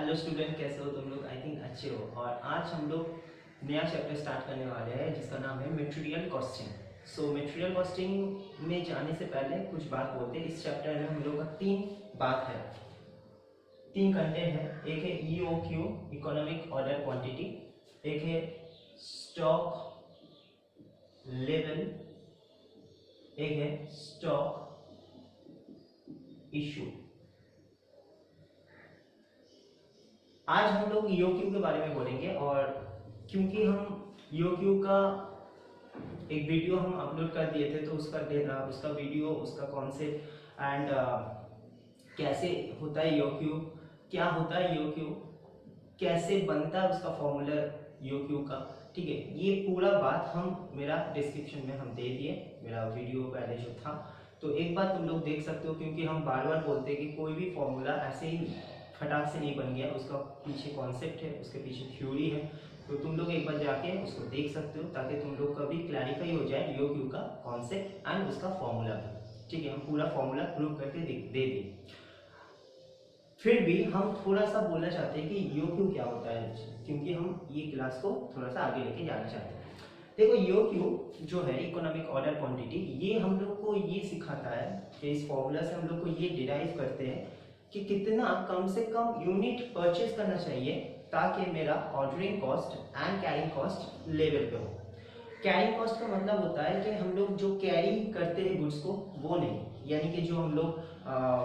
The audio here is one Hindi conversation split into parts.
हेलो स्टूडेंट, कैसे हो तुम लोग? आई थिंक अच्छे हो। और आज हम लोग नया चैप्टर स्टार्ट करने वाले हैं जिसका नाम है material costing. So material costing में जाने से पहले कुछ बात बोलते हैं। इस चैप्टर में हम लोग का तीन बात है, तीन कंटेंट है। एक है EOQ, इकोनॉमिक ऑर्डर क्वांटिटी, एक है स्टॉक लेवल, एक है स्टॉक इशू। आज हम लोग EOQ के बारे में बोलेंगे। और क्योंकि हम EOQ का एक वीडियो हम अपलोड कर दिए थे, तो उसका वीडियो, उसका कॉन्सेप्ट एंड कैसे होता है EOQ, क्या होता है EOQ, कैसे बनता है उसका फॉर्मूला EOQ का, ठीक है, ये पूरा बात हम मेरा डिस्क्रिप्शन में हम दे दिए, मेरा वीडियो पहले जो था। तो एक बार तुम लोग देख सकते हो, क्योंकि हम बार बार बोलते हैं कि कोई भी फॉर्मूला ऐसे ही फटाक से नहीं बन गया, उसका पीछे कॉन्सेप्ट है, उसके पीछे थ्योरी है। तो तुम लोग एक बार जाके उसको देख सकते हो, ताकि तुम लोग का भी क्लैरिफाई हो जाए EOQ का कॉन्सेप्ट एंड उसका फॉर्मूला भी, ठीक है। हम पूरा फॉर्मूला प्रूव करके दे दिए। फिर भी हम थोड़ा सा बोलना चाहते हैं कि EOQ क्या होता है, क्योंकि हम ये क्लास को थोड़ा सा आगे लेके जाना चाहते हैं। देखो, EOQ जो है, इकोनॉमिक ऑर्डर क्वांटिटी, ये हम लोग को ये सिखाता है कि इस फॉर्मूला से हम लोग को ये डिराइव करते हैं कि कितना कम से कम यूनिट परचेज करना चाहिए ताकि मेरा ordering cost and carrying cost level पे हो। कैरिंग कॉस्ट का मतलब होता है कि हम लोग जो कैरी करते हैं गुड्स को, वो नहीं, यानी कि जो हम लोग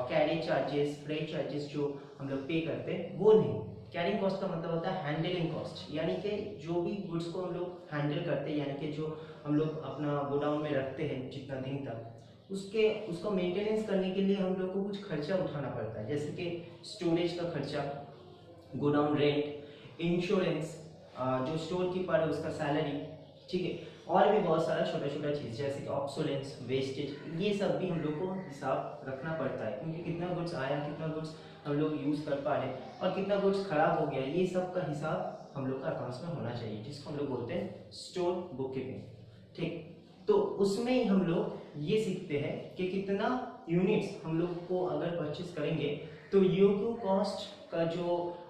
कैरी चार्जेस, फ्रेट चार्जेस जो हम लोग पे करते हैं, वो नहीं। कैरिंग कॉस्ट का मतलब होता है हैंडलिंग कॉस्ट, यानी कि जो भी गुड्स को हम लोग हैंडल करते हैं, यानी कि जो हम लोग अपना गोडाउन में रखते हैं जितना दिन तक, उसको मेंटेनेंस करने के लिए हम लोग को कुछ खर्चा उठाना पड़ता है, जैसे कि स्टोरेज का खर्चा, गोडाउन रेंट, इंश्योरेंस, जो स्टोर कीपर है उसका सैलरी, ठीक है, और भी बहुत सारा छोटा छोटा चीज़ जैसे कि ऑब्सोलेंस, वेस्टेज, ये सब भी हम लोग को हिसाब रखना पड़ता है, क्योंकि कितना गुड्स आया, कितना गुड्स हम लोग यूज़ कर पा रहे और कितना गुड्स खराब हो गया, ये सब का हिसाब हम लोग का अकाउंट्स में होना चाहिए, जिसको हम लोग बोलते हैं स्टोर बुक कीपिंग, ठीक। तो उसमें ही हम लोग ये सीखते हैं कि कितना यूनिट्स हम लोग को अगर परचेज करेंगे, तो EOQ कॉस्ट का जो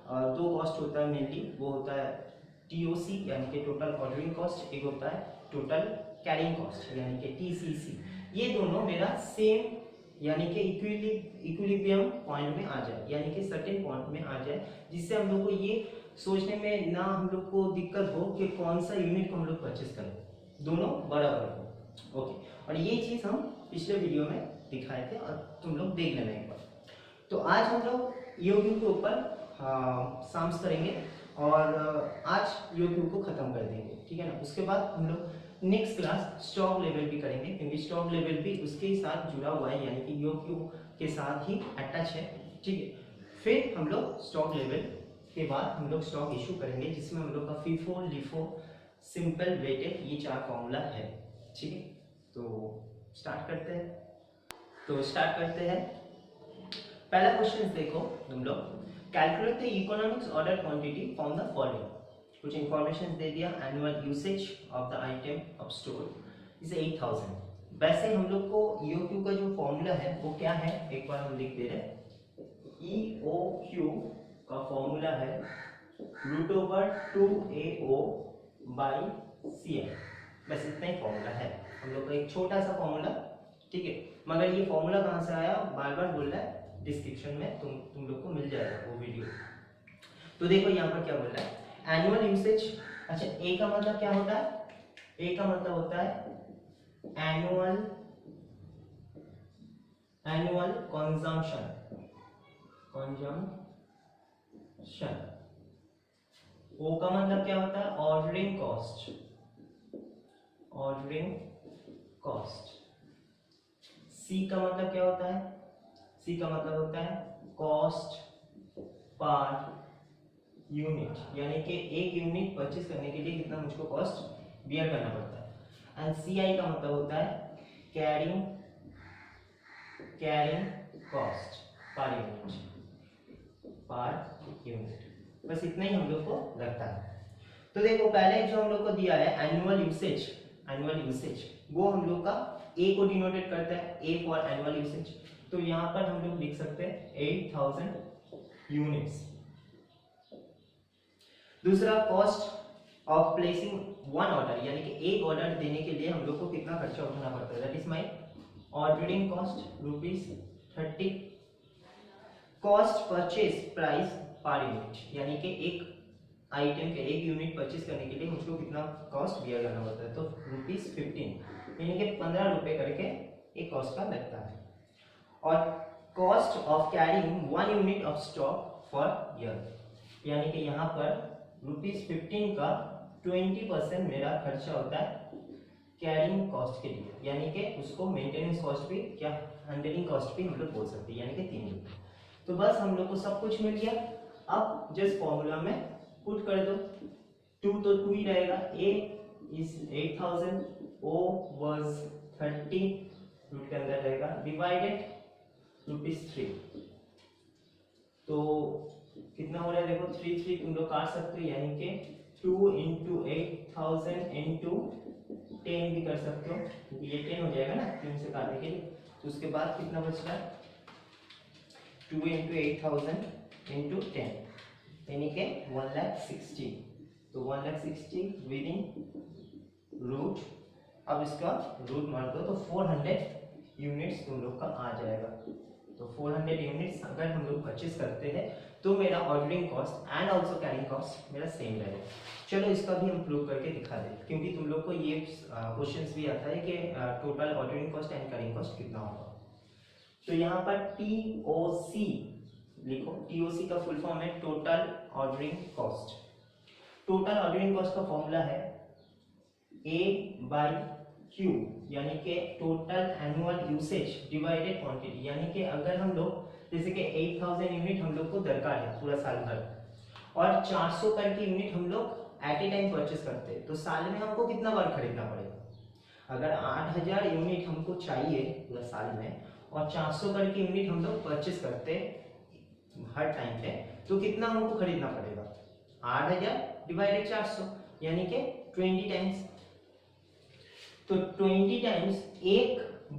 दो कॉस्ट होता है मेनली, वो होता है TOC यानी कि टोटल ऑर्डरिंग कॉस्ट, एक होता है टोटल कैरिंग कॉस्ट यानी कि TCC। ये दोनों मेरा सेम यानी कि इक्विलिब्रियम पॉइंट में आ जाए, यानी कि सर्टेन पॉइंट में आ जाए, जिससे हम लोग को ये सोचने में ना हम लोग को दिक्कत हो कि कौन सा यूनिट को हम लोग परचेज करें, दोनों बराबर हो। ओके, और ये चीज़ हम पिछले वीडियो में दिखाए थे और तुम लोग देख लेना एक बार। तो आज हम लोग EOQ के ऊपर साम्स करेंगे और आज EOQ को खत्म कर देंगे, ठीक है ना। उसके बाद हम लोग नेक्स्ट क्लास स्टॉक लेवल भी करेंगे, क्योंकि स्टॉक लेवल भी उसके साथ जुड़ा हुआ है, यानी कि EOQ के साथ ही अटैच है, ठीक है। फिर हम लोग स्टॉक लेवल के बाद हम लोग स्टॉक इशू करेंगे, जिसमें हम लोग का FIFO, LIFO, सिंपल, वेटेड, ये 4 फॉर्मूला है, ठीक है। तो स्टार्ट करते हैं। पहला क्वेश्चन देखो तुम लोग, calculate the economics order quantity from the following. कुछ इंफॉर्मेशन दे दिया, annual usage of the item of store is 8000। वैसे हम लोग को EOQ का जो फॉर्मूला है वो क्या है, एक बार हम लिख दे रहे हैं। EOQ का फॉर्मूला है √2AO बाई CM। बस इतना ही फॉर्मूला है हम लोग का, एक छोटा सा फॉर्मूला, ठीक है। मगर ये फॉर्मूला कहाँ से आया, बार बार बोल रहा है, डिस्क्रिप्शन में तुम लोग को मिल जाएगा वो वीडियो। तो देखो यहाँ पर क्या बोल रहा है, एनुअल यूसेज। अच्छा, ए का मतलब क्या होता है, ए का मतलब होता है एनुअल कंजम्पशन। ओ का मतलब क्या होता है, ऑर्डरिंग कॉस्ट। सी का मतलब क्या होता है, सी का मतलब होता है कॉस्ट पर यूनिट, यानी कि एक यूनिट परचेज करने के लिए कितना मुझको कॉस्ट बियर करना पड़ता है। एंड CI का मतलब होता है कैरिंग कॉस्ट पर यूनिट। बस इतना ही हम लोग को लगता है। तो देखो, पहले जो हम लोग को दिया है एनुअल यूसेज, वो हम लोग का ए को डिनोटेट करता है, ए फॉर एनुअल यूसेज। तो यहाँ पर हम लोग लिख सकते हैं 8000 यूनिट्स, दूसरा cost of placing one order, यानी कि एक ऑर्डर देने के लिए हम लोग को कितना खर्चा उठाना पड़ता है, that is my ordering cost ₹30। Cost purchase price per unit, यानी कि एक आइटम के एक यूनिट परचेज करने के लिए मुझको कितना कॉस्ट बियर करना पड़ता है, तो ₹15, यानी कि 15 रुपए करके एक कॉस्ट का लगता है। और cost of carrying 1 unit of stock for year, यानी कि यहाँ पर ₹15 का 20% मेरा खर्चा होता है कैरिंग कॉस्ट के लिए, यानी कि उसको मेंटेनेंस कॉस्ट भी क्या हैंडलिंग कॉस्ट भी हम लोग बोल सकते हैं, यानी कि 3 रुपये। तो बस हम लोग को सब कुछ मिल गया। अब जस्ट फॉर्मूला में पुट कर दो, 2 तो 2 ही रहेगा, A is 8000, O was 30, root के अंदर रहेगा, डिवाइडेड ₹3। तो कितना हो रहा है देखो, 3 तुम लोग काट सकते हो, यानी कि 2 into 8000 into 10 भी कर सकते हो, क्योंकि ये 10 हो जाएगा ना 3 से काटने के लिए। तो उसके बाद कितना बच रहा है, 2 into 8000 into 10, यानी कि 1,60,000। तो 1,60,000 विद इन रूट, अब इसका रूट मार दो तो 400 यूनिट्स तुम लोग का आ जाएगा। तो 400 यूनिट्स अगर हम लोग परचेज करते हैं तो मेरा ordering cost and also carrying cost मेरा सेम रहेगा। चलो इसका भी हम प्रूव करके दिखा दें, क्योंकि तुम लोग को ये क्वेश्चंस भी आता है कि total ordering cost and carrying cost कितना होगा। तो यहाँ पर TOC लिखो, TOC का फुल फॉर्म है total ordering cost. Total ordering cost का फॉर्मूला है A/Q, यानी कि total annual usage divided quantity, यानी कि अगर हम लोग जैसे कि 8000 यूनिट हम लोग को दरकार है पूरा साल भर, और 400 करके यूनिट हम लोग एट ए टाइम परचेस करते हैं, तो साल में हमको कितना बार खरीदना पड़ेगा। अगर 8000 यूनिट हमको चाहिए पूरा साल में और 400 करके यूनिट हम लोग परचेस करते हर टाइम पे, तो कितना हमको खरीदना पड़ेगा, 8000 डिवाइडेड 400, यानी कि 20 टाइम्स। तो 20 टाइम्स एक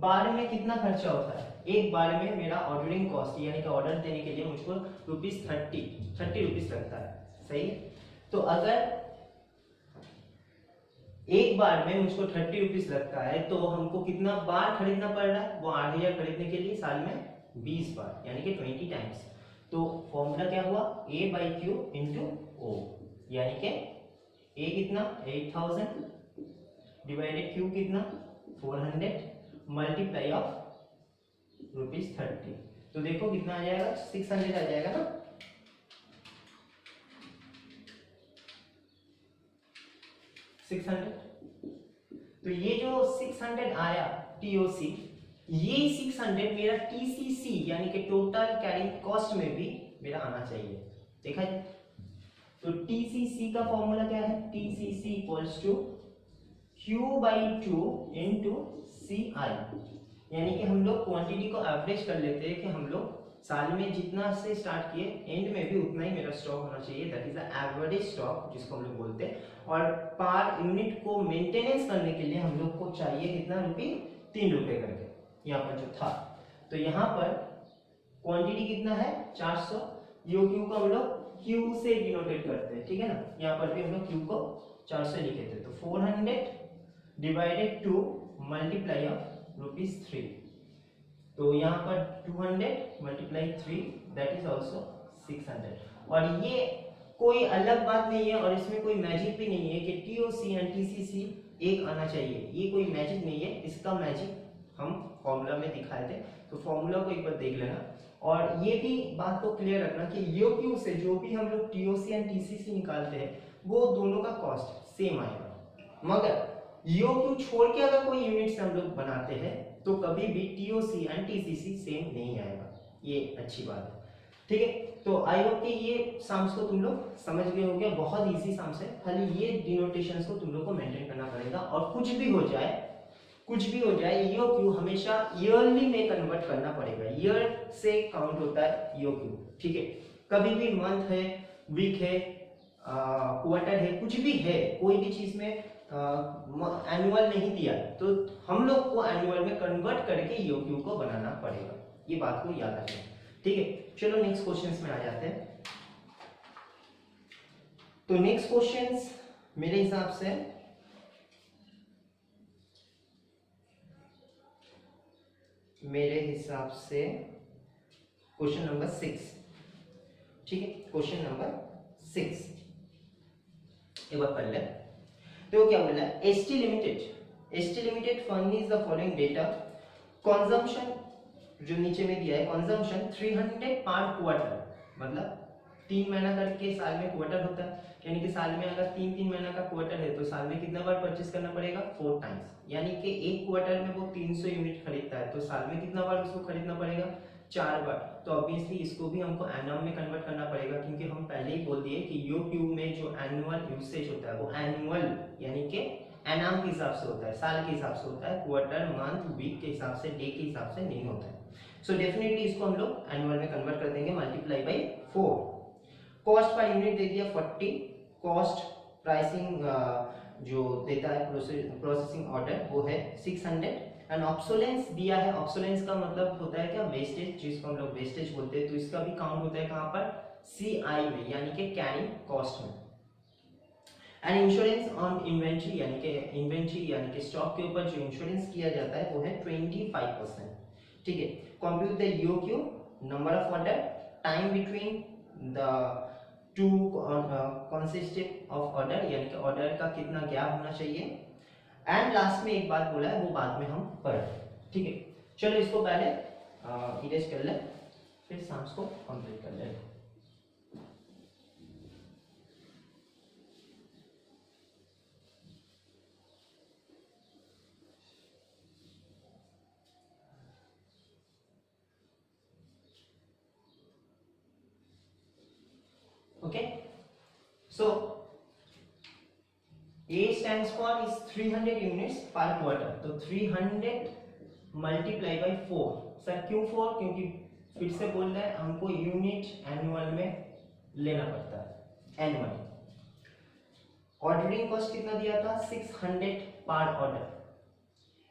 बार में कितना खर्चा होता है, एक बार में मेरा ऑर्डरिंग कॉस्ट, यानी कि ऑर्डर देने के लिए मुझको ₹30 लगता है, सही है। तो अगर एक बार में मुझको ₹30 लगता है, तो हमको कितना बार खरीदना पड़ रहा है, वो 8000 खरीदने के लिए साल में 20 बार, यानी कि 20 टाइम्स। तो फॉर्मूला क्या हुआ, A/Q into O, यानी कि A कितना 8000 डिवाइडेड Q कितना 400 मल्टीप्लाई ऑफ ₹30। तो देखो कितना आ जाएगा, 600 आ जाएगा ना। तो ये जो 600 आया TOC, ये 600 मेरा TCC यानी कि टोटल कैरिंग कॉस्ट में भी मेरा आना चाहिए, देखा जाए। तो TCC का फॉर्मूला क्या है, TCC equals to Q/2 into CI, यानी कि हम लोग क्वांटिटी को एवरेज कर लेते हैं कि हम लोग साल में जितना से स्टार्ट किए एंड में भी उतना ही मेरा स्टॉक होना चाहिए, that is the average stock जिसको हम लोग बोलते हैं। और पर यूनिट को मेंटेनेंस करने के लिए हम लोग को चाहिए कितना रुपये, ₹3 करके यहाँ पर जो था। तो यहाँ पर क्वांटिटी कितना है 400, क्यू को हम लोग क्यू से डिनोटेट करते हैं, ठीक है ना। यहाँ पर भी हम लोग क्यू को 400 लिखे थे, तो 400 डिवाइडेड 2 मल्टीप्लाई ऑफ ₹3। तो यहाँ पर 200 मल्टीप्लाई 3 दैट इज ऑल्सो 600। और ये कोई अलग बात नहीं है और इसमें कोई मैजिक भी नहीं है कि TOC एंड TCC एक आना चाहिए, ये कोई मैजिक नहीं है। इसका मैजिक हम फॉर्मूला में दिखाए थे, तो फॉर्मूला को एक बार देख लेना। और ये भी बात को क्लियर रखना कि EOQ से जो भी हम लोग TOC एंड TCC निकालते हैं वो दोनों का कॉस्ट सेम आएगा, मगर EOQ छोड़ के अगर कोई यूनिट से हम लोग बनाते हैं तो कभी भी TOC एंड TCC सेम नहीं आएगा, ये अच्छी बात है, ठीक है। तो आई होप कि ये सम्स को तुम लोग समझ गए होंगे, बहुत इजी सम्स है, खाली ये डिनोटेशंस को तुम लोग को मेंटेन करना पड़ेगा। और कुछ भी हो जाए EOQ हमेशा ईयरली में कन्वर्ट करना पड़ेगा, ईयर से काउंट होता है EOQ, ठीक है। कभी भी मंथ है, वीक है, क्वार्टर है, कुछ भी है, कोई भी चीज में एनुअल नहीं दिया तो हम लोग को एनुअल में कन्वर्ट करके EOQ को बनाना पड़ेगा, ये बात को याद रखें, ठीक है। चलो नेक्स्ट क्वेश्चंस में आ जाते हैं। तो नेक्स्ट क्वेश्चन मेरे हिसाब से क्वेश्चन नंबर 6, ठीक है, क्वेश्चन नंबर 6 एक बार पढ़ ले। तो क्या बोला है, ST limited furnish the following data, consumption जो नीचे में दिया है, कंजम्पशन 300 पर क्वार्टर, मतलब 3 महीना करके साल में क्वार्टर होता है, यानी कि साल में अगर 3 महीना का क्वार्टर है तो साल में कितना बार परचेस करना पड़ेगा, 4 टाइम्स, यानी कि एक क्वार्टर में वो 300 यूनिट खरीदता है तो साल में कितना बार उसको खरीदना पड़ेगा, 4 बार। तो ऑब्वियसली इसको भी हमको एनम में कन्वर्ट करना पड़ेगा, क्योंकि हम पहले ही बोल दिए कि यूक्यू में जो एनुअल यूसेज होता है वो एनुअल यानी कि एनम के हिसाब से होता है, साल के हिसाब से होता है, क्वार्टर, मंथ, वीक के हिसाब से, डे के हिसाब से नहीं होता है। सो डेफिनेटली इसको हम लोग एनुअल में कन्वर्ट कर देंगे, multiply by 4। Cost per unit दे दिया 40, कॉस्ट प्राइसिंग जो देता है प्रोसेसिंग ऑर्डर वो है 600, एंड ऑब्सोलेंस दिया है। ऑब्सोलेंस का मतलब होता है क्या, वेस्टेज, जिसको हम लोग वेस्टेज बोलते हैं, तो इसका भी काउंट होता है कहाँ पर, सीआई में, यानी कि कैरिंग कॉस्ट में। एंड इंश्योरेंस ऑन इन्वेंट्री, यानी कि स्टॉक के ऊपर जो इंश्योरेंस किया जाता है वो है 25%, ठीक है। Compute the EOQ, number of order, time between the two consistent of order, यानी कि ऑर्डर का कितना गैप होना चाहिए, एंड लास्ट में एक बात बोला है वो बाद में हम पढ़, ठीक है। चलो इसको पहले इरेज कर ले, फिर सम्स को कंप्लीट कर ले। Okay, so A stands for is 300 units per quarter, तो 300 multiply by 4। सर क्यों 4? क्योंकि फिर से बोल रहे हैं हमको यूनिट एनुअल में लेना पड़ता है, एनुअल। ऑर्डरिंग कॉस्ट कितना दिया था, 600 पर ऑर्डर।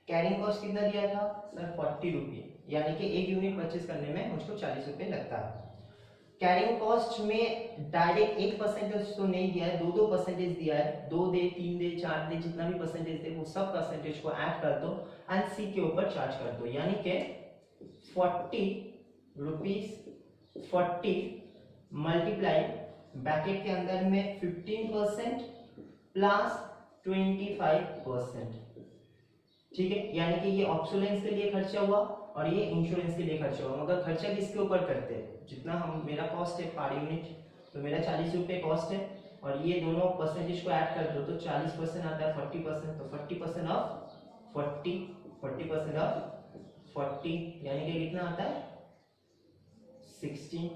कैरिंग कॉस्ट कितना दिया था सर, 40 रुपये, यानी कि एक यूनिट परचेस करने में मुझको 40 रुपये लगता है। कैरिंग कॉस्ट में डायरेक्ट 1% तो नहीं दिया है, 2% दिया है, 2 दे, 3 दे, 4 दे, जितना भी परसेंटेज दे वो सब परसेंटेज को ऐड कर दो एंड सी के ऊपर चार्ज कर दो, यानी कि 40 रुपीज 40 मल्टीप्लाई ब्रैकेट के अंदर में 15% प्लस 25%, ठीक है। यानी कि ये ऑब्सोलेंस के लिए खर्चा हुआ और ये इंश्योरेंस के लिए खर्चा हुआ, मगर खर्चा किसके ऊपर करते हैं, जितना हम, मेरा कॉस्ट है पर यूनिट, तो मेरा 40 रुपये कॉस्ट है, और ये दोनों परसेंटेज को ऐड कर दो तो 40% आता है 40%, तो 40% ऑफ 40% ऑफ 40 यानी कि कितना आता है 16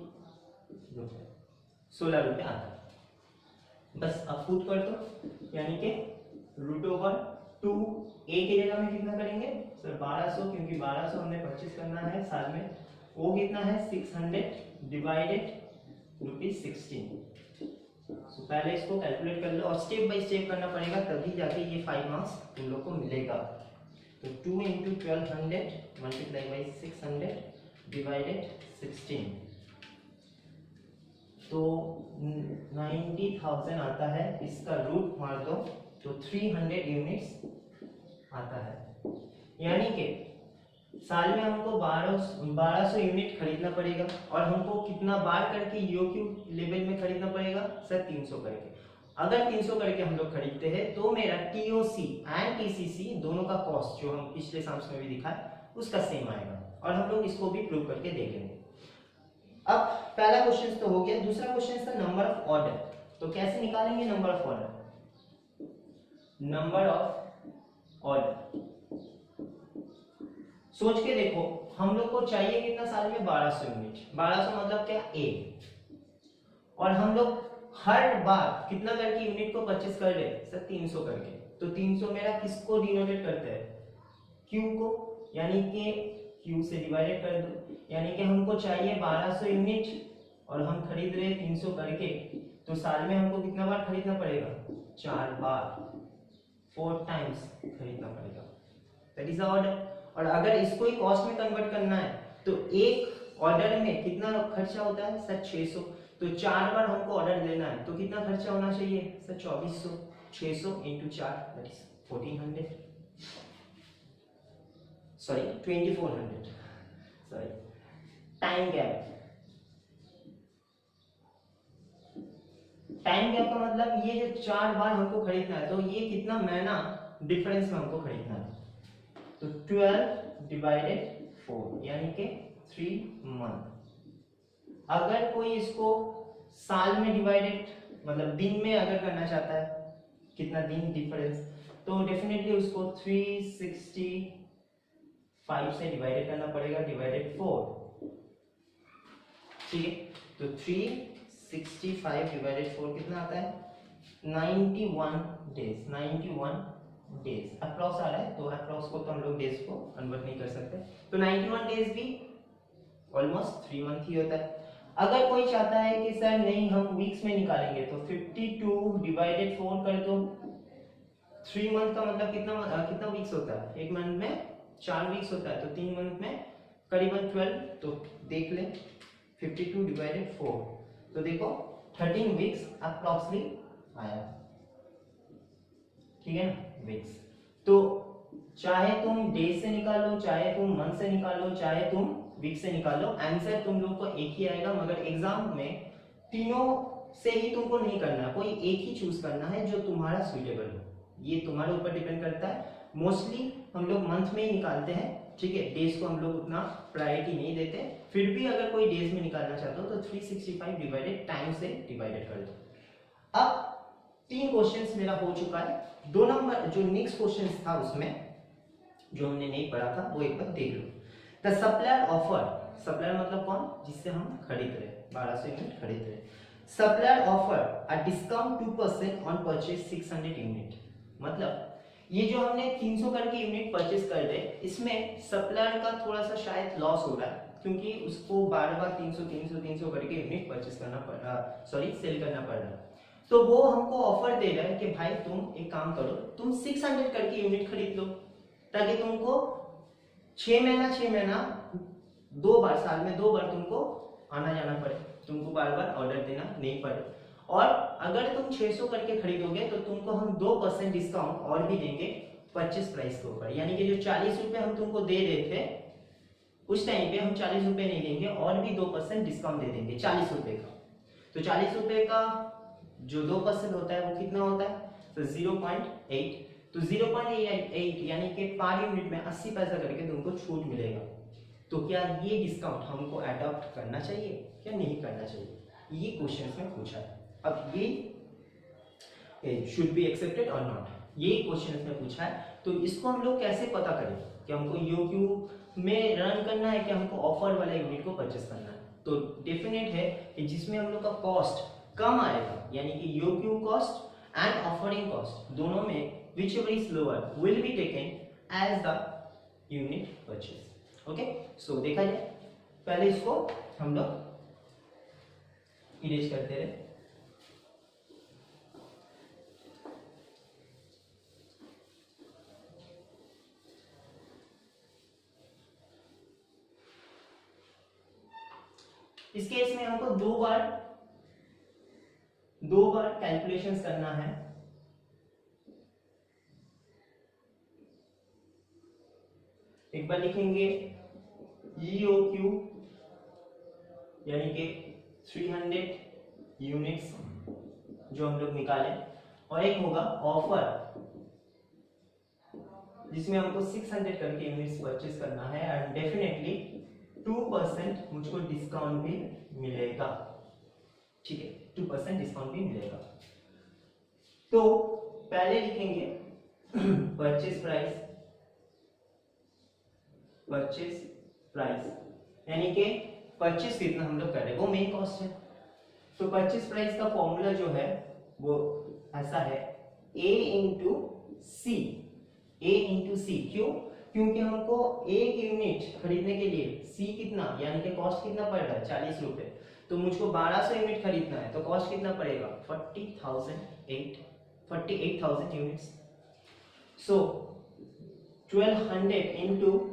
रुपये, 16 रुपये आता है। बस अब पुट कर दो, यानी कि √2 ए की जगह में कितना करेंगे सर 1200, क्योंकि 1200 हमने परचेस करना है साल में, वो कितना है 600 डिवाइडेड ₹16। सो पहले इसको कैलकुलेट कर लो और स्टेप बाय स्टेप करना पड़ेगा, तभी जाके ये 5 मार्क्स तुम लोग को मिलेगा। तो 2 × 1200 मल्टीप्लाई बाई 600 डिवाइडेड 16, तो 90,000 आता है, इसका रूट मार दो तो 300 यूनिट्स आता है, यानी कि साल में हमको 1200 यूनिट खरीदना पड़ेगा, और हमको कितना बार करके ईओक्यू लेवल में खरीदना पड़ेगा सर 300 करके। अगर 300 करके हम लोग खरीदते हैं तो मेरा टीओसी एंड टीसीसी दोनों का कॉस्ट जो हम पिछले साम्स में भी दिखा है उसका सेम आएगा, और हम लोग इसको भी प्रूव करके देखेंगे। अब पहला क्वेश्चन तो हो गया, दूसरा क्वेश्चन था नंबर ऑफ ऑर्डर। तो कैसे निकालेंगे number of order, number of order सोच के देखो, हम लोग को चाहिए कितना साल में 1200 यूनिट, 1200 मतलब क्या ए, और हम लोग हर बार कितना करके यूनिट को परचेस कर रहे सर 300 करके, तो 300 मेरा किसको डिनोटेट करते हैं क्यू को, यानी कि क्यू से डिवाइडेड कर दो, यानी कि हमको चाहिए 1200 यूनिट और हम खरीद रहे 300 करके, तो साल में हमको कितना बार खरीदना पड़ेगा 4 बार, 4 टाइम्स खरीदना पड़ेगा, दैट इज द ऑर्डर। और अगर इसको ही कॉस्ट में कन्वर्ट करना है तो एक ऑर्डर में कितना खर्चा होता है सर 600, तो 4 बार हमको ऑर्डर देना है तो कितना खर्चा होना चाहिए sir 2400, 600 into 4 that is 1400, sorry 2400, sorry. Time gap, time gap का मतलब ये जो 4 बार हमको खरीदना है तो ये कितना महीना डिफरेंस में हमको खरीदना है, तो 12 डिवाइडेड 4 यानी कि 3 मंथ। अगर कोई इसको साल में डिवाइडेड मतलब दिन में अगर करना चाहता है कितना दिन डिफरेंस, तो डेफिनेटली उसको 365 से डिवाइडेड करना पड़ेगा डिवाइडेड 4, ठीक है। तो 365 डिवाइडेड 4 कितना आता है 91 डेज, 91 डेज अप्रॉक्स आ रहा है, तो अप्रॉक्स को तो हम लोग डेज को कन्वर्ट नहीं कर सकते, तो 91 डेज भी ऑलमोस्ट 3 मंथ ही होता है। अगर कोई चाहता है कि सर नहीं हम वीक्स में निकालेंगे तो 52 डिवाइडेड 4 कर दो, 3 मंथ का मतलब कितना वीक्स होता है, एक मंथ में 4 वीक्स होता है, तो 3 मंथ में करीबन 12, तो देख ले 52 डिवाइडेड 4, तो देखो 13 वीक्स अप्रॉक्सली आया, ठीक है ना वीक्स। तो चाहे तुम डेज से निकालो, चाहे तुम मंथ से निकालो, चाहे तुम वीक से निकालो, आंसर तुम लोग को एक ही आएगा, मगर एग्जाम में तीनों से ही तुमको नहीं करना, कोई एक ही चूज करना है जो तुम्हारा सुइटेबल हो, ये तुम्हारे ऊपर डिपेंड करता है। मोस्टली हम लोग मंथ में ही निकालते हैं, ठीक है, डेज को हम लोग उतना प्रायोरिटी नहीं देते, फिर भी अगर कोई डेज में निकालना चाहते हो तो 365 डिवाइडेड टाइम से डिवाइडेड कर दो। अब 3 क्वेश्चंस मेरा हो चुका है, 2 नंबर जो नेक्स्ट क्वेश्चंस था उसमें जो हमने नहीं पढ़ा था वो एक बार देख लो। द सप्लायर ऑफर, सप्लायर मतलब कौन, जिससे हम खरीद रहे 1200 यूनिट खरीद रहे, supplier offer a discount 2% on purchase 600 unit, मतलब ये जो हमने 300 करके यूनिट परचेज कर रहे इसमें सप्लायर का थोड़ा सा शायद लॉस हो रहा है, क्योंकि उसको बार बार 300 करके यूनिट परचेज करना पड़ रहा, सॉरी सेल करना पड़ रहा है, तो वो हमको ऑफर दे रहा है कि भाई तुम एक काम करो, तुम 600 करके यूनिट खरीद लो, ताकि तुमको 6 महीना 2 बार, साल में 2 बार तुमको आना जाना पड़े, तुमको बार बार ऑर्डर देना नहीं पड़े, और अगर तुम 600 करके खरीदोगे तो तुमको हम 2% डिस्काउंट और भी देंगे परचेस प्राइस के ऊपर, यानी कि जो 40 रुपए हम तुमको दे रहे थे उस टाइम पे हम 40 रुपए नहीं देंगे और भी 2% डिस्काउंट दे देंगे 40 रुपए का, तो 40 रुपए का जो 2% होता है वो कितना होता है, तो 0.8, तो 0.8 यानी कि पर यूनिट में 80 पैसा करके तुमको छूट मिलेगा, तो क्या ये डिस्काउंट हमको अडॉप्ट करना चाहिए क्या नहीं करना चाहिए, ये क्वेश्चन में पूछा है। अब ये शुड बी एक्सेप्टेड और नॉट, ये क्वेश्चन में पूछा है, तो इसको हम लोग कैसे पता करें कि हमको ईओक्यू में रन करना है कि हमको ऑफर वाला यूनिट को परचेस करना है, तो डेफिनेट है कि जिसमें हम लोग का कॉस्ट कम आएगा, यानी कि EOQ cost and offering cost दोनों में whichever is lower will be taken as the unit purchase, okay, so देखा जाए, पहले इसको हम लोग इरेज करते रहे, इस केस में हमको 2 बार कैलकुलेशंस करना है, एक बार लिखेंगे EOQ यानी कि 300 यूनिट्स जो हम लोग निकालें, और एक होगा ऑफर जिसमें हमको 600 करके यूनिट्स परचेस करना है, एंड डेफिनेटली 2% मुझको डिस्काउंट भी मिलेगा, ठीक है 2% डिस्काउंट भी मिलेगा। तो पहले लिखेंगे परचेस प्राइस यानी कि परचेस कितना हम लोग कर रहे हैं वो मेन कॉस्ट है, तो परचेस प्राइस का फॉर्मूला जो है वो ऐसा है A इंटू सी, क्यों, क्योंकि हमको एक यूनिट खरीदने के लिए C कितना यानी कि कॉस्ट कितना पड़ रहा है 40 रुपए, तो मुझको 1200 यूनिट खरीदना है तो कॉस्ट कितना पड़ेगा 48,000 यूनिट्स, सो 1200 इंटू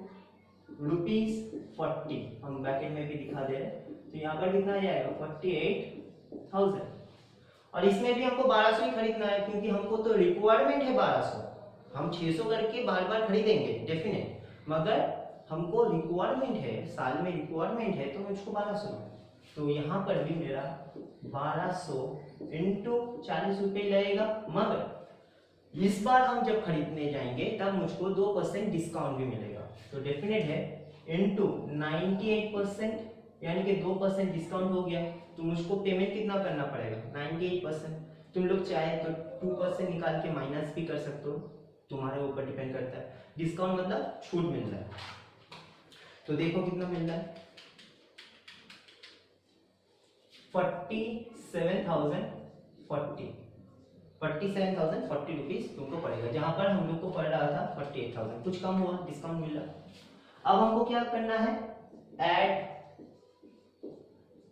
₹40, हम ब्रैकेट में भी दिखा दे रहे हैं। तो यहाँ पर कितना आ जाएगा 48,000। और इसमें भी हमको 1200 ही खरीदना है क्योंकि हमको तो रिक्वायरमेंट है 1200। हम 600 करके बार बार खरीदेंगे डेफिनेट, मगर हमको रिक्वायरमेंट है, साल में रिक्वायरमेंट है तो मुझको 1200। तो यहाँ पर भी मेरा 1200 इंटू 40 रुपये लगेगा, मगर इस बार हम जब खरीदने जाएंगे तब मुझको 2% डिस्काउंट भी मिलेगा। तो डेफिनेट है इंटू 98%, यानी कि 2% डिस्काउंट हो गया। तो मुझको पेमेंट कितना करना पड़ेगा 98%। तुम लोग चाहे तो 2% निकाल के माइनस भी कर सकते हो, तुम्हारे ऊपर डिपेंड करता है। डिस्काउंट मतलब छूट मिल रहा है। तो देखो कितना मिल रहा है 47,040 रुपीज तुमको पड़ेगा, जहां पर हम लोग को पड़ रहा था 48,000। कुछ कम हुआ, डिस्काउंट मिला। अब हमको क्या करना है, add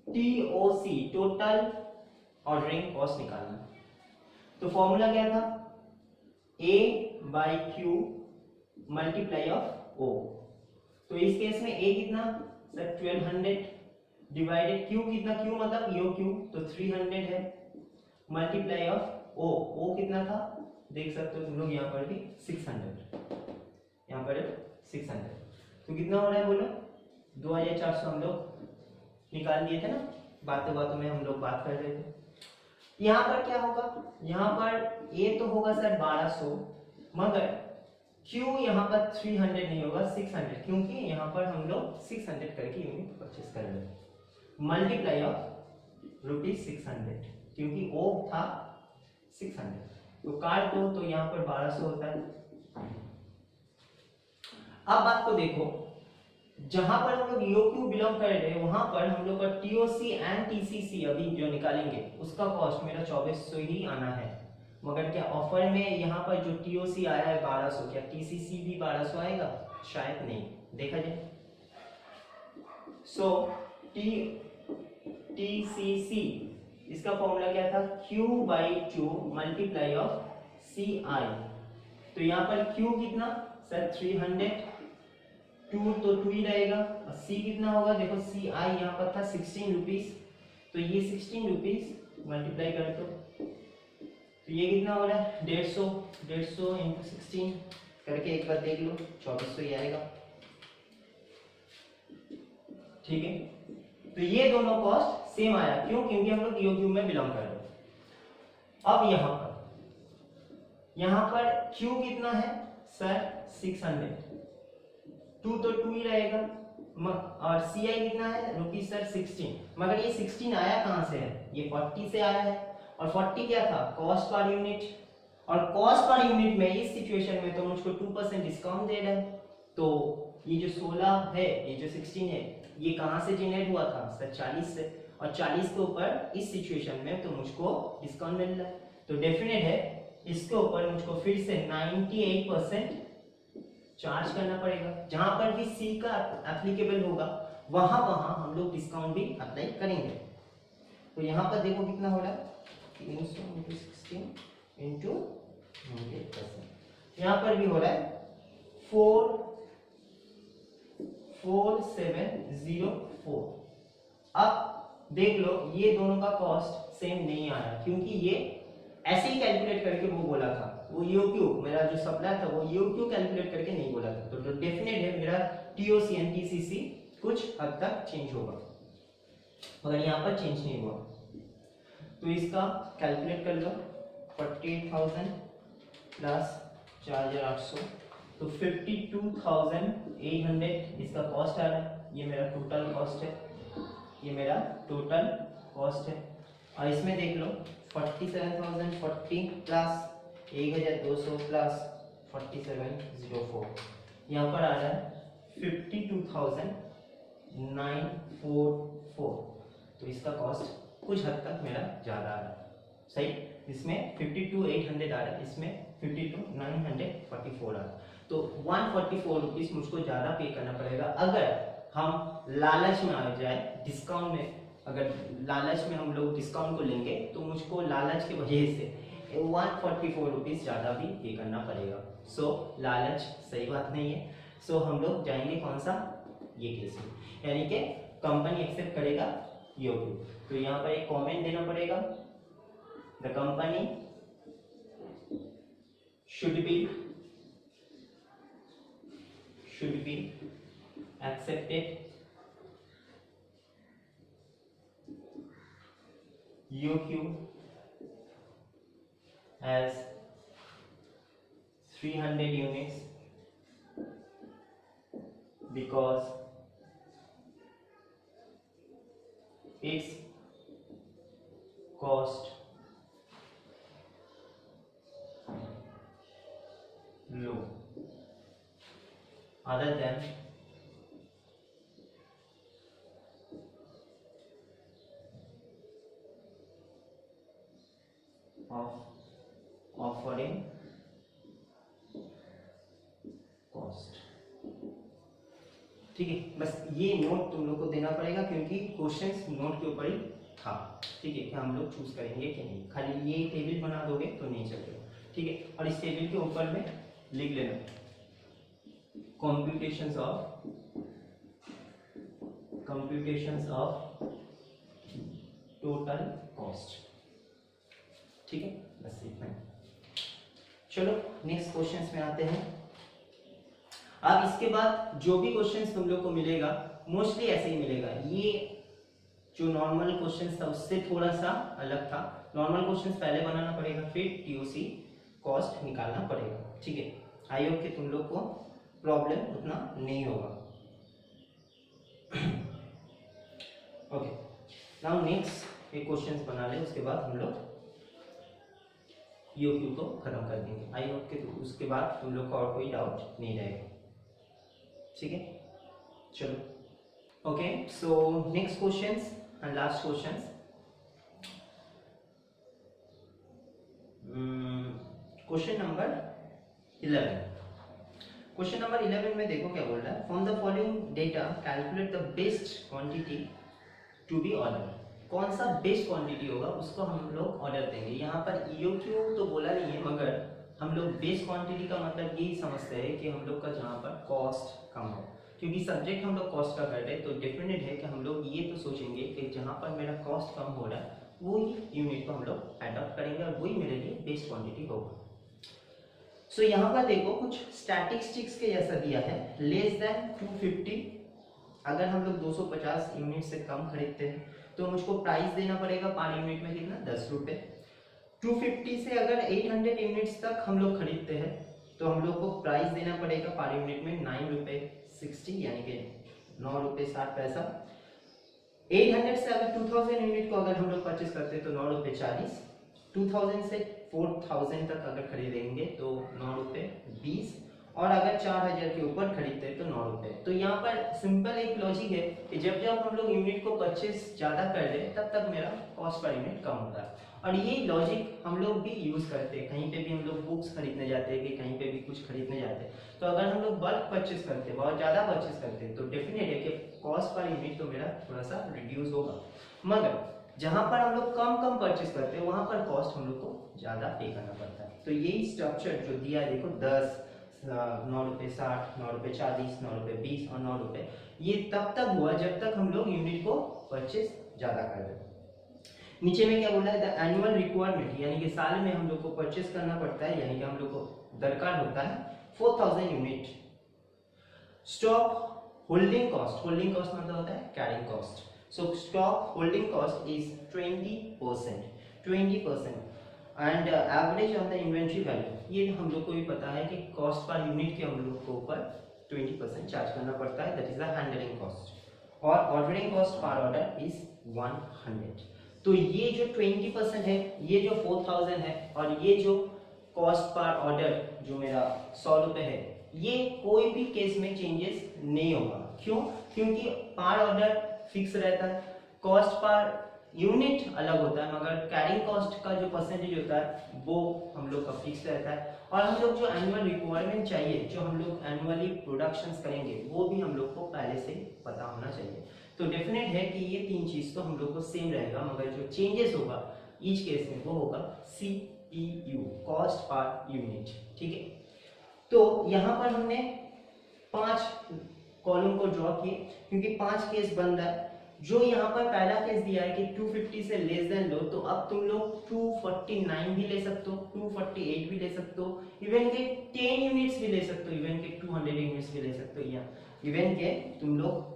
TOC, total ordering cost निकालना। तो फॉर्मूला क्या था, A/Q मल्टीप्लाई ऑफ O। तो इस केस में A कितना सर 1200 डिवाइडेड Q कितना, Q मतलब EOQ तो 300 है, मल्टीप्लाई ऑफ O कितना था देख सकते हो तुम लोग यहाँ पर भी 600, यहाँ पर 600। तो कितना हो रहा है बोलो 2400 हम लोग निकाल दिए थे ना, बातों बातों में हम लोग बात कर रहे थे। यहाँ पर क्या होगा, यहाँ पर A तो होगा सर 1200, मगर Q यहाँ पर 300 नहीं होगा 600, क्योंकि यहाँ पर हम लोग 600 करके यूनिट परचेस कर रहे हैं, मल्टीप्लाई ऑफ ₹600, क्योंकि O था 600। तो काट दो तो यहाँ पर 1200 होता है। अब बात को देखो, जहां पर हम लोग EOQ बिलोंग कर रहे हैं वहां पर हम लोग का TOC एंड TCC अभी जो निकालेंगे उसका कॉस्ट मेरा 2400 ही आना है। मगर क्या ऑफर में यहाँ पर जो TOC आया है 1200, क्या TCC भी 1200 आएगा, शायद नहीं, देखा जाए। सो TCC इसका फॉर्मूला क्या था, Q/2 मल्टीप्लाई ऑफ CI। तो यहाँ पर Q कितना सर 300, 2 तो 2 ही रहेगा, और C कितना होगा देखो CI यहाँ पर था 16 रुपीज, तो ये 16 रुपीज मल्टीप्लाई कर दो तो ये कितना हो रहा है 150 इंटू 16 करके एक बार देख लो 2400 ही आएगा। ठीक है, तो ये दोनों कॉस्ट सेम आया, क्यों, क्योंकि हम लोग EOQ में बिलोंग कर रहे हैं। अब यहाँ पर Q कितना है सर 600, 2 तो 2 ही रहेगा, और CI कितना है रुपीज सर 16, मगर ये 16 आया कहां से है, ये 40 से आया है, और 40 क्या था कॉस्ट पर यूनिट, और कॉस्ट पर यूनिट में इस सिचुएशन में तो मुझको 2% डिस्काउंट दे रहा है। तो ये जो 16 है, ये जो 16 है, ये कहां से जनरेट हुआ था सर 40 से, और 40 के ऊपर इस सिचुएशन में तो मुझको डिस्काउंट मिल रहा है। तो डेफिनेट है इसके ऊपर मुझको फिर से 98% चार्ज करना पड़ेगा। जहां पर भी C का एप्लीकेबल होगा वहां हम लोग डिस्काउंट भी अप्लाई करेंगे। तो यहाँ पर देखो कितना हो रहा है 300 इंटू 16 इंटू 100%, यहाँ पर भी हो रहा है 4704। अब देख लो ये दोनों का कॉस्ट सेम नहीं आया, क्योंकि ये ऐसे ही कैलकुलेट करके वो बोला था, वो EOQ मेरा जो सप्लाई था वो EOQ कैलकुलेट करके नहीं बोला था। तो डेफिनेट है मेरा TOC एंड TCC कुछ हद तक चेंज होगा, मगर यहाँ पर चेंज नहीं हुआ। तो इसका कैलकुलेट कर लो 48,000 प्लस 4,800 तो 52,800 इसका कॉस्ट आ रहा है। ये मेरा टोटल कॉस्ट है, ये मेरा टोटल कॉस्ट है। और इसमें देख लो 47,040 प्लस 1,200 प्लस 4704, यहाँ पर आ रहा है 52,944। तो इसका कॉस्ट कुछ हद तक मेरा ज़्यादा आ रहा है, सही। इसमें 52,800 आ रहा है, इसमें 52,944 आ रहा है। तो 144 रुपीज़ मुझको ज़्यादा पे करना पड़ेगा अगर हम लालच में आ जाए डिस्काउंट में। अगर लालच में हम लोग डिस्काउंट को लेंगे तो मुझको लालच की वजह से 144 रुपीज़ ज़्यादा भी पे करना पड़ेगा। सो लालच सही बात नहीं है। सो हम लोग जाएंगे कौन सा ये केस में, यानी कि कंपनी एक्सेप्ट करेगा ईओक्यू। तो यहाँ पर एक कमेंट देना पड़ेगा, the company should be accepted EOQ as 300 units because its cost low other than offering cost। ठीक है, बस ये नोट तुम लोग को देना पड़ेगा क्योंकि क्वेश्चंस नोट के ऊपर ही था। ठीक है, कि हम लोग चूज करेंगे कि नहीं, खाली ये टेबल बना दोगे तो नहीं चलेगा। ठीक है, और इस टेबल के ऊपर में लिख लेना computations of total cost। ठीक है, बस इतना। चलो नेक्स्ट क्वेश्चंस में आते हैं। अब इसके बाद जो भी क्वेश्चंस तुम लोग को मिलेगा मोस्टली ऐसे ही मिलेगा। ये जो नॉर्मल क्वेश्चंस था उससे थोड़ा सा अलग था। नॉर्मल क्वेश्चंस पहले बनाना पड़ेगा, फिर टीओसी कॉस्ट निकालना पड़ेगा। ठीक है, आई होप कि तुम लोग को प्रॉब्लम उतना नहीं होगा। ओके, नाउ नेक्स्ट एक क्वेश्चंस बना ले, उसके बाद हम लोग ईओक्यू को खत्म कर देंगे। आई होप कि उसके बाद तुम लोग का और कोई डाउट नहीं रहेगा। ठीक है, चलो। Okay, so next questions and last questions. Question number 11। Question number 11 में देखो क्या बोल रहा है, from the following data calculate the best quantity to be order. कौन सा बेस्ट क्वांटिटी होगा उसको हम लोग ऑर्डर देंगे। यहाँ पर ईओक्यू तो बोला नहीं है, मगर हम लोग बेस्ट क्वांटिटी का मतलब यही समझते हैं कि हम लोग का जहाँ पर कॉस्ट कम हो, क्योंकि सब्जेक्ट हम लोग कॉस्ट का कर रहे हैं तो डेफिनेट है कि हम लोग ये तो सोचेंगे कि जहाँ पर मेरा कॉस्ट कम हो रहा है वही यूनिट को हम लोग अडॉप्ट करेंगे और वही मेरे लिए बेस्ट क्वांटिटी होगा। सो यहाँ पर देखो कुछ स्टैटिस्टिक्स के जैसा दिया है, लेस देन 250। अगर हम लोग 250 यूनिट से कम खरीदते हैं तो मुझको प्राइस देना पड़ेगा पर यूनिट में कितना, 10 रुपये। 250 से अगर 800 यूनिट्स तक हम लोग खरीदते हैं तो हम लोग को प्राइस देना पड़ेगा पर यूनिट में 9 रुपये 60, यानी कि 9 रुपये 60 पैसा। 800 से अगर 2000 यूनिट को अगर हम लोग परचेस करते हैं तो 9 रुपये 40। 2000 से 4000 तक अगर खरीदेंगे तो 9 रुपये 20, और अगर 4000 के ऊपर खरीदते हैं तो 9 रुपये। तो यहाँ पर सिंपल एक लॉजिक है कि जब जब हम लोग यूनिट को परचेस ज़्यादा कर रहे हैं तब तक मेरा कॉस्ट पर यूनिट कम होता है। और ये लॉजिक हम लोग भी यूज़ करते हैं, कहीं पे भी हम लोग बुक्स खरीदने जाते हैं कि कहीं पे भी कुछ खरीदने जाते हैं तो अगर हम लोग बल्क परचेस करते हैं, बहुत ज़्यादा परचेस करते हैं तो डेफिनेट है कि कॉस्ट पर यूनिट तो मेरा थोड़ा सा रिड्यूस होगा। मगर जहाँ पर हम लोग कम परचेस करते हैं वहाँ पर कॉस्ट हम लोग को ज़्यादा पे करना पड़ता है। तो यही स्ट्रक्चर जो दिया है देखो, 10, 9 रुपये 60, 9 रुपये 40, 9 रुपये 20 और 9 रुपये, ये तब तक हुआ जब तक हम लोग यूनिट को परचेस ज़्यादा कर रहे हैं। नीचे में क्या बोला है, द एनुअल रिक्वायरमेंट, यानी कि साल में हम लोग को परचेस करना पड़ता है, यानी कि हम लोग को दरकार होता है 4000 unit. Stock holding cost, holding cost मतलब होता है carrying cost. So stock holding cost is 20% and average on the inventory value. ये हम लोग को भी पता है कि कॉस्ट पर यूनिट के हम लोग को ऊपर 20% चार्ज करना पड़ता है, that is the handling cost. और ordering cost per order is 100। तो ये जो 20% है, ये जो 4000 है, और ये जो कॉस्ट पर ऑर्डर जो मेरा 100 रुपये है, ये कोई भी केस में चेंजेस नहीं होगा। क्यों? क्योंकि पर ऑर्डर फिक्स रहता है, कॉस्ट पर यूनिट अलग होता है, मगर कैरिंग कॉस्ट का जो परसेंटेज होता है वो हम लोग का फिक्स रहता है। और हम लोग जो एनुअल रिक्वायरमेंट चाहिए, जो हम लोग एनुअली प्रोडक्शंस करेंगे, वो भी हम लोग को पहले से पता होना चाहिए। तो डेफिनेट है कि ये तीन चीज तो हम लोग को सेम रहेगा, मगर जो चेंजेस होगा ईच केस में वो होगा CPU, कॉस्ट पर यूनिट। ठीक है, तो यहाँ पर हमने 5 कॉलम को ड्रॉ किए क्योंकि 5 केस बन रहा है। जो यहाँ पर पहला केस दिया है कि 250 से लेस देन लो, तो अब तुम लोग 249 भी ले सकते हो, 248 भी ले सकते हो, इवन के 10 यूनिट्स भी ले सकते हो, इवन के 200 यूनिट्स भी ले सकते हो, या इवन के तुम लोग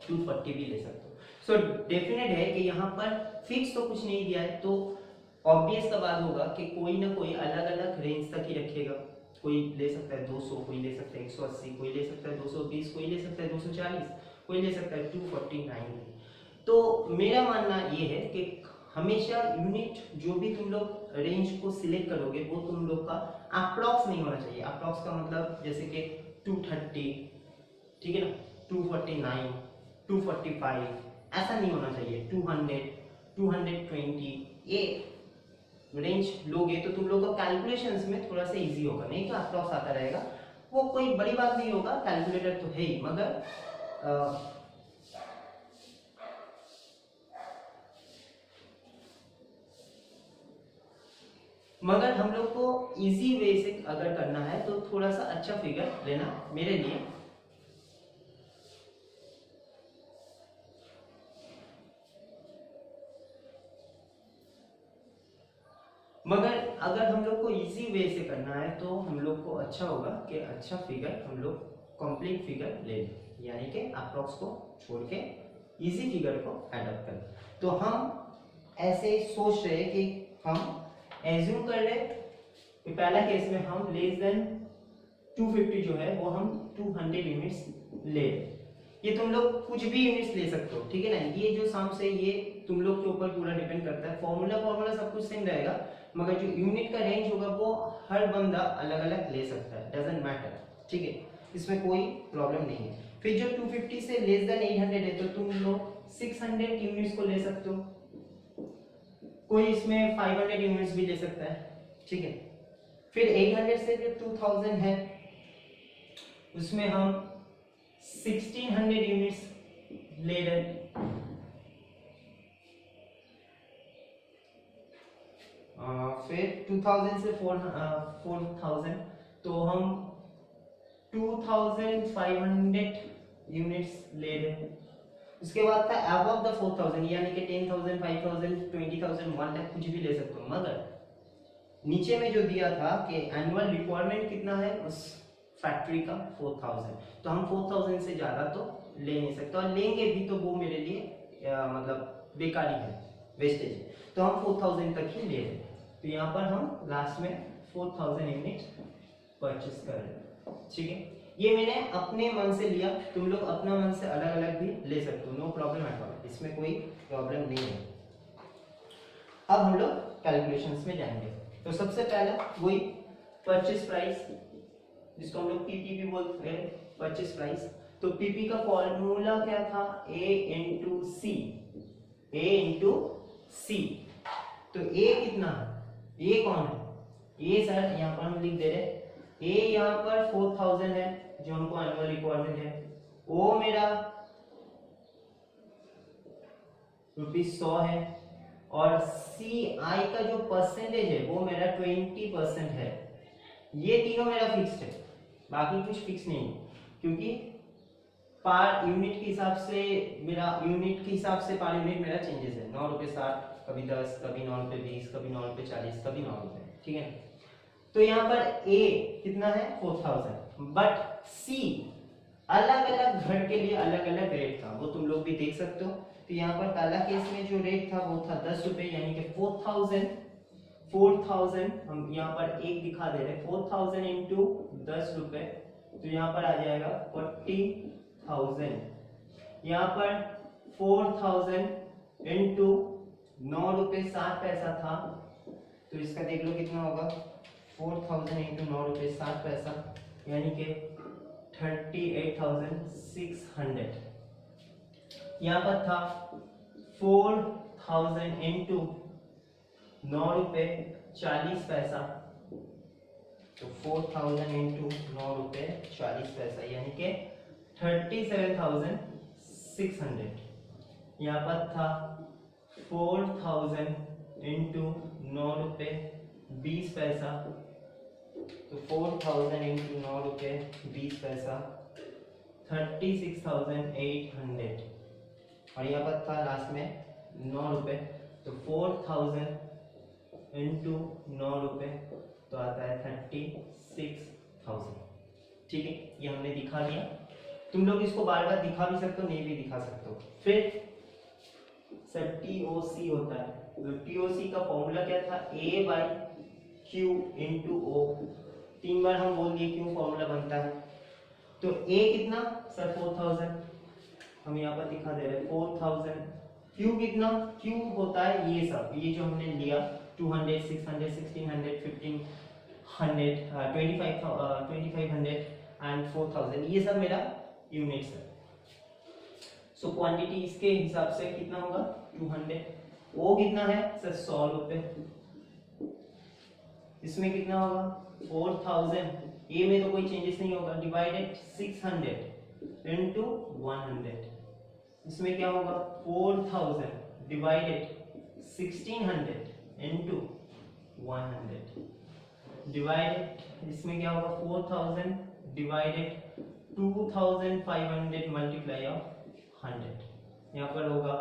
240 भी ले सकते हो। सो डेफिनेट है कि यहाँ पर फिक्स तो कुछ नहीं दिया है, तो ऑब्वियस का बात होगा कि कोई ना कोई अलग अलग रेंज तक ही रखेगा। कोई ले सकता है 200, कोई ले सकता है 180, कोई ले सकता है 220, कोई ले सकता है 240, कोई ले सकता है 249। तो मेरा मानना ये है कि हमेशा यूनिट जो भी तुम लोग रेंज को सिलेक्ट करोगे वो तुम लोग का अप्रॉक्स नहीं होना चाहिए। अप्रॉक्स का मतलब जैसे कि 230, ठीक है ना, 249, 245 ऐसा नहीं होना चाहिए। 200, 220 ये रेंज लोगे तो तुम लोग का कैलकुलेशंस में थोड़ा सा इजी होगा, नहीं तो अप्रॉक्स आता रहेगा, वो कोई बड़ी बात नहीं होगा, कैलकुलेटर तो है ही, मगर हम लोग को इजी वे से अगर करना है तो थोड़ा सा अच्छा फिगर लेना मेरे लिए। मगर अगर हम लोग को इजी वे से करना है तो हम लोग को अच्छा होगा कि अच्छा फिगर हम लोग कंप्लीट फिगर ले लें, यानी कि अप्रॉक्स को छोड़ के इजी फिगर को एडॉप्ट करें। तो हम ऐसे सोच रहे हैं कि हम एज्यूम कर रहे कि पहला केस में हम लेस देन 250 जो है वो हम 200 यूनिट्स ले रहे। ये तुम लोग कुछ भी यूनिट्स ले सकते हो, ठीक है ना, ये जो सम से ये तुम लोग के ऊपर पूरा डिपेंड करता है। फॉर्मूला सब कुछ सेम रहेगा, मगर जो यूनिट का रेंज होगा वो हर बंदा अलग अलग ले सकता है, डजंट मैटर, ठीक है, इसमें कोई प्रॉब्लम नहीं है। फिर जो 250 से लेस देन 800 है तो तुम लोग 600 यूनिट्स को ले सकते हो, कोई इसमें 500 यूनिट्स भी ले सकता है, ठीक है। फिर 800 से जो 2000 है उसमें हम 1600 यूनिट्स ले रहे हैं। फिर 2000 से 4000 तो हम 2500 यूनिट्स ले रहे हैं। उसके बाद था अबव द 4000, यानी कि 10,000, 5,000, 20,000, 1 लाख कुछ भी ले सकते हो। मगर नीचे में जो दिया था कि एनुअल रिक्वायरमेंट कितना है उस फैक्ट्री का 4000, तो हम 4000 से ज्यादा तो ले नहीं सकते, और लेंगे भी तो वो मेरे लिए मतलब बेकारी है, वेस्टेज है, तो हम 4000 तक ही ले रहे हैं। तो यहाँ पर हम लास्ट में 4000 यूनिट परचेस कर रहे हैं, ठीक है। ये मैंने अपने मन से लिया, तुम लोग अपना मन से अलग अलग भी ले सकते हो, नो प्रॉब्लम एट ऑल, इसमें कोई प्रॉब्लम नहीं है। अब हम लोग कैलकुलेशंस में जाएंगे। तो सबसे पहला वही परचेस प्राइस, जिसको हम लोग पीपी भी बोलते हैं, परचेस प्राइस। तो पीपी का फॉर्मूला क्या था, ए इंटू सी, ए इंटू सी। तो ए कितना है, ए कौन है, ए सर यहाँ पर हम लिख दे रहे, ए यहाँ पर 4000 है जो हमको एनुअल रिक्वायरमेंट है, ओ मेरा ₹100 है, और सी आई का जो परसेंटेज है वो मेरा 20% है। ये तीनों मेरा फिक्स्ड है, बाकी कुछ फिक्स नहीं है, क्योंकि पर यूनिट के हिसाब से मेरा यूनिट के हिसाब से पर यूनिट मेरा चेंजेस है, 9 रुपए 60, कभी 10, कभी 9 रुपए 20, कभी 9 रुपए 40, कभी 9 रुपए, ठीक है। तो यहाँ पर ए कितना है 4000, बट सी अलग अलग घर के लिए अलग अलग रेट था, वो तुम लोग भी देख सकते हो। तो यहाँ पर पहला केस में जो रेट था वो था 10 रुपए, यानी कि 4000 हम यहाँ पर एक दिखा दे रहे, 4000 इंटू 10 रुपए, तो यहाँ पर आ जाएगा 40,000। यहाँ पर 4000 इंटू 9 रुपए 60 पैसा था, तो इसका देख लो कितना होगा, 4000 इंटू 9 रुपए 60 पैसा, यानी कि 38,600। यहाँ पर था 4000 इंटू 9 रुपए 40 पैसा, तो 4000 इंटू 9 रुपए 40 पैसा, यानी कि 37,600। यहाँ पर था 4000 इंटू 9 रुपए 20 पैसा, तो 4000 इंटू 9 रुपए 20 पैसा, 36,800 और यहाँ पर था लास्ट में 9 रुपए, तो 4,000 इंटू 9 रुपए तो आता है 36,000। ठीक है, ये हमने दिखा लिया। तुम लोग इसको बार बार दिखा भी सकते हो, नहीं भी दिखा सकते हो। फिर सर टीओसी होता है, तो टीओसी का फॉर्मूला क्या था, ए बाई क्यू इंटू ओ। 3 बार हम बोल दिए क्यों फॉर्मूला बनता है। तो ए कितना सर 4,000, हम यहाँ पर दिखा दे रहे हैं 4,000। क्यू कितना, क्यू होता है ये सब, ये जो हमने लिया 200, 600, 1600, 1500, 2500 एंड 4,000, ये सब मेरा यूनिट्स है। सो क्वांटिटी इसके हिसाब से कितना होगा 200। ओ कितना है सर 100 रुपए, इसमें कितना होगा 4,000, ए में तो कोई चेंजेस नहीं होगा, डिवाइडेड 600 इंटू 100, इसमें क्या होगा 4,000 डिवाइडेड 1600 इंटू 100, डिवाइडेड इसमें क्या होगा 4,000 डिवाइडेड 2,500 मल्टीप्लाई ऑफ 100, यहाँ पर होगा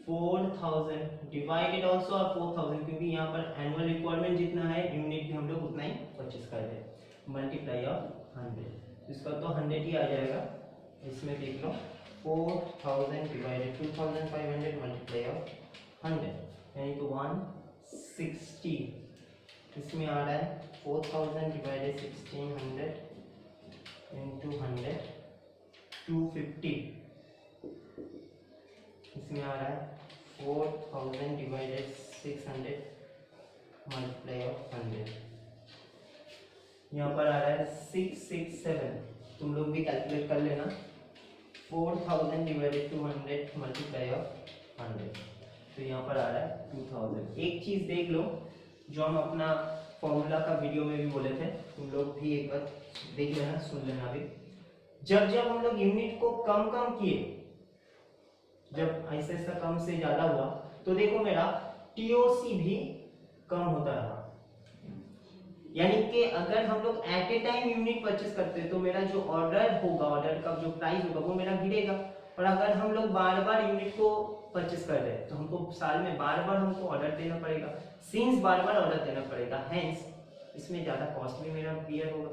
4,000 डिवाइडेड ऑल्सो और 4,000, क्योंकि यहाँ पर एनुअल रिक्वायरमेंट जितना है यूनिट भी हम लोग उतना ही परचेस कर रहे हैं, मल्टीप्लाई ऑफ 100, इसका तो 100 ही आ जाएगा। इसमें देख लो 4,000 डिवाइडेड 2,500 मल्टीप्लाई ऑफ 100 यानी तो 160, इसमें आ रहा है 4,000 डिवाइडेड 1600 इंटू 100 250, इसमें आ रहा है 4,000 डिवाइडेड 600 मल्टीप्लाई ऑफ 100, यहाँ पर आ रहा है 667, तुम लोग भी कैलकुलेट कर लेना। 4,000 डिवाइडेड 200 मल्टीप्लाई ऑफ 100, तो यहाँ पर आ रहा है 2,000। एक चीज देख लो जो हम अपना फॉर्मूला का वीडियो में भी बोले थे, तुम लोग भी एक बार देख लेना, सुन लेना भी। जब जब हम लोग यूनिट को कम किए, जब ऐसा ऐसा कम से ज्यादा हुआ, तो देखो मेरा टीओसी भी कम होता रहा। यानी कि अगर हम लोग at a time unit purchase करते हैं तो मेरा जो ऑर्डर होगा, ऑर्डर का जो प्राइस होगा वो मेरा गिरेगा। और अगर हम लोग बार बार यूनिट को परचेस कर रहे हैं तो हमको साल में बार बार हमको ऑर्डर देना पड़ेगा, सिंस बार बार ऑर्डर देना पड़ेगा, हेंस इसमें ज्यादा कॉस्ट भी मेरा बियर होगा।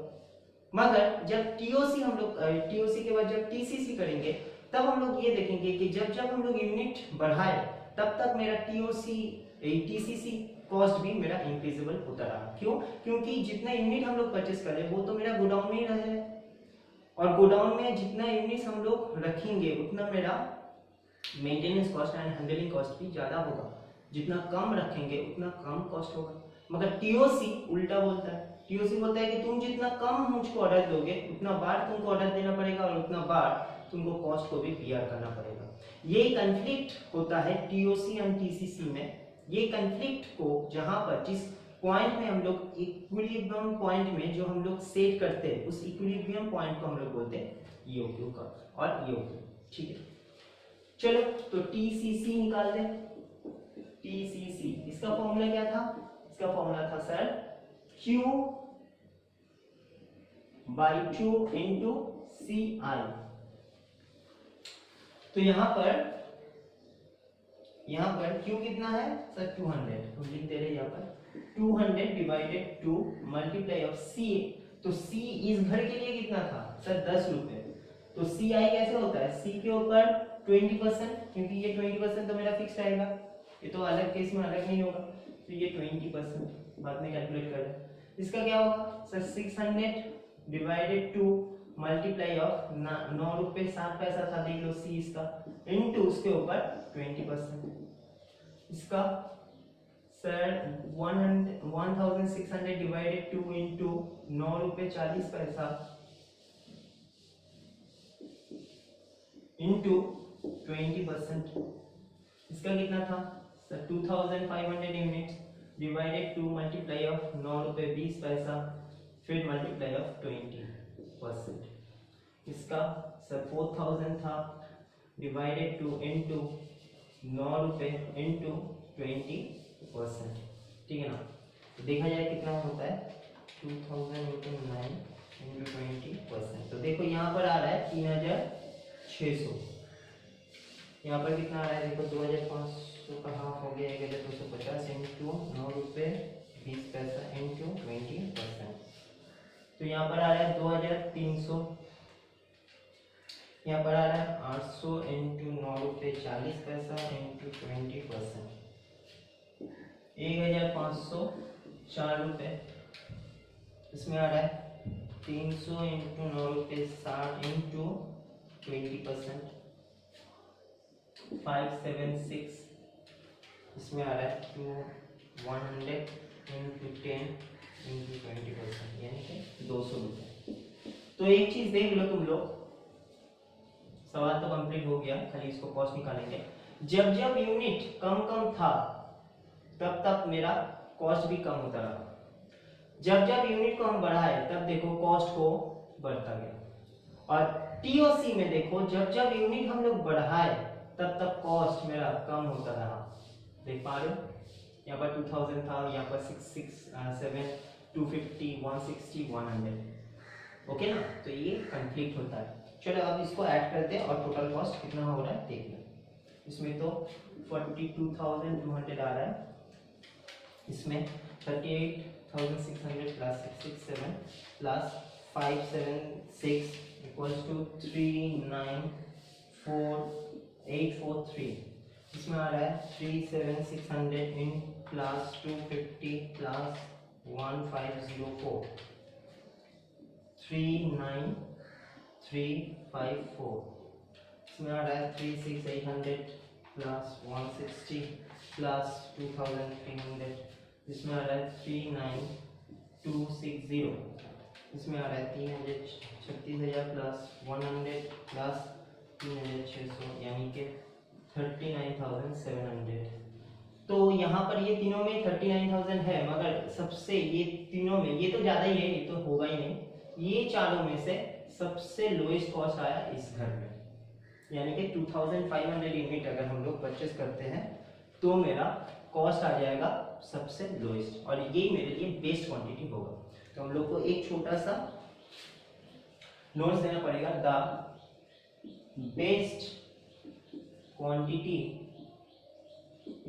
मगर जब टीओसी हम लोग टीओसी के बाद जब टीसीसी करेंगे तब हम लोग ये देखेंगे कि जब जब हम लोग यूनिट बढ़ाए तब तक मेरा टीओसी टीसीसी कॉस्ट भी मेरा इंक्रीजेबल होता रहा। क्यों? क्योंकि जितना यूनिट हम लोग परचेस कर रहे हैं वो तो मेरा गोडाउन में ही रहे, और गोडाउन में जितना यूनिट हम लोग रखेंगे उतना मेरा maintenance cost and handling cost भी ज्यादा होगा। जितना कम रखेंगे उतना कम कॉस्ट होगा। मगर टीओसी उल्टा बोलता है, टीओसी बोलता है कि तुम जितना कम मुझको ऑर्डर दोगे उतना बार तुमको ऑर्डर देना पड़ेगा और उतना बार तुमको कॉस्ट को भी बियर करना पड़ेगा। ये कंफ्लिक्ट होता है टीओसी एंड टीसीसी में। ये कंफ्लिक्ट को जहां पर जिस पॉइंट में हम लोग इक्विलिब्रियम पॉइंट में जो हम लोग सेट करते हैं उस इक्विलिब्रियम पॉइंट को हम लोग बोलते हैं ईओक्यू का और ईओक्यू। ठीक है, चलो तो टीसीसी निकाल दें। टीसीसी इसका फॉर्मूला क्या था? इसका फॉर्मूला था सर Q बाई 2 इंटू सी आई। तो यहां पर Q कितना है सर 200, तो लिख दे रहे यहाँ पर 200 डिवाइडेड 2 मल्टीप्लाई ऑफ सी। तो सी इस घर के लिए कितना था सर 10 रुपए। तो सी आई कैसे होता है, सी के ऊपर 20%, क्योंकि ये 20% तो मेरा फिक्स रहेगा, ये तो अलग केस में अलग नहीं होगा, तो ये 20% बाद में कैलकुलेट कर लें। इसका क्या होगा सर 600 डिवाइडेड 2 मल्टीप्लाई ऑफ 9 रुपए 7 पैसा था, देख लो सी इसका, इनटू उसके ऊपर 20%। इसका सर 1600 डिवाइडेड 2 इंटू 9 रुपए 40 पैसा इंटू 20%। इसका कितना था sir 2500 unit divided 2 multiply of 9 रुपए 20 पैसा फिर मल्टीप्लाई ऑफ 20%। इसका सर 4000 था डिवाइडेड 2 इंटू 9 रुपए इंटू 20%। ठीक है ना, तो देखा जाए कितना होता है 2000 इंटू 9 इंटू 20%। तो देखो यहाँ पर आ रहा है 3600, यहाँ पर कितना आ रहा है देखो 2500 का हाफ हो गया 1250 इंटू 9 रुपये 20 पैसा इंटू 20%। तो यहाँ पर आ रहा है 2300, यहाँ पर आ रहा है 800 इंटू 9 रुपये 40 पैसा इंटू 20%, 1504 रुपये। इसमें आ रहा है 300 इंटू 9 रुपये 60 इंटू 20%, 576। इसमें आ रहा है 100 इंटू 10 इंटू 20%, यानी कि 200 रुपये। तो एक चीज देख लो तुम लोग, सवाल तो कंप्लीट हो गया, खाली इसको कॉस्ट निकालेंगे। जब जब यूनिट कम कम था तब तब मेरा कॉस्ट भी कम होता रहा, जब जब यूनिट को हम बढ़ाए तब देखो कॉस्ट को बढ़ता गया। और टीओसी में देखो जब जब यूनिट हम लोग बढ़ाए तब तब कॉस्ट मेरा कम होता रहा। देख पा रहे हो, यहाँ पर 2000 था, यहाँ पर 667 250 160 100, ओके ना। तो ये कंप्लीट होता है। चलो अब इसको ऐड करते हैं और टोटल कॉस्ट कितना हो रहा है देख लो। इसमें तो 42,200 आ रहा है, इसमें 38,600 प्लस 667 प्लस 576 इक्वल्स टू 394,843। इसमें आ रहा है 37,600 इन प्लस 250 प्लस 1504 39,354। इसमें आ रहा है 36,800 प्लस 160 प्लस 2,300। इसमें आ रहा है 39,260। इसमें आ रहा है 36,000 प्लस 100 प्लस 3,600, यानी कि 39,700। तो यहाँ पर ये तीनों में 39,000 है, मगर सबसे ये तीनों में ये तो ज़्यादा ही है, ये तो होगा ही नहीं। ये चारों में से सबसे लोएस्ट कॉस्ट आया इस घर में, यानी कि 2500 यूनिट अगर हम लोग परचेस करते हैं तो मेरा कॉस्ट आ जाएगा सबसे लोएस्ट, और ये मेरे लिए बेस्ट क्वांटिटी होगा। तो हम लोग को एक छोटा सा नोट्स देना पड़ेगा, the best quantity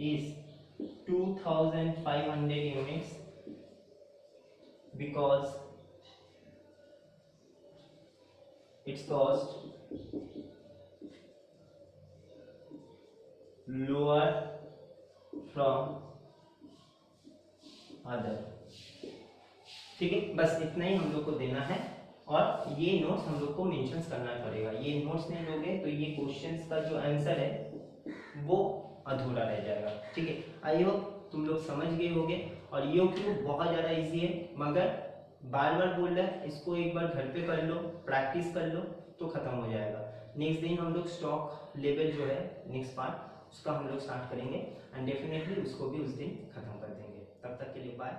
is 2500 units because its cost lower from other। ठीक है, बस इतना ही हम लोग को देना है, और ये नोट्स हम लोग को मेंशन करना पड़ेगा। ये नोट्स नहीं लोगे तो ये क्वेश्चंस का जो आंसर है वो अधूरा रह जाएगा। ठीक है, आई होप तुम लोग समझ गए होगे। और ईओक्यू बहुत ज़्यादा इजी है, मगर बार बार बोल रहा है, इसको एक बार घर पे कर लो, प्रैक्टिस कर लो तो खत्म हो जाएगा। नेक्स्ट दिन हम लोग स्टॉक लेवल जो है नेक्स्ट पार्ट उसका हम लोग स्टार्ट करेंगे, एंड डेफिनेटली उसको भी उस दिन खत्म कर देंगे। तब तक के लिए बाय।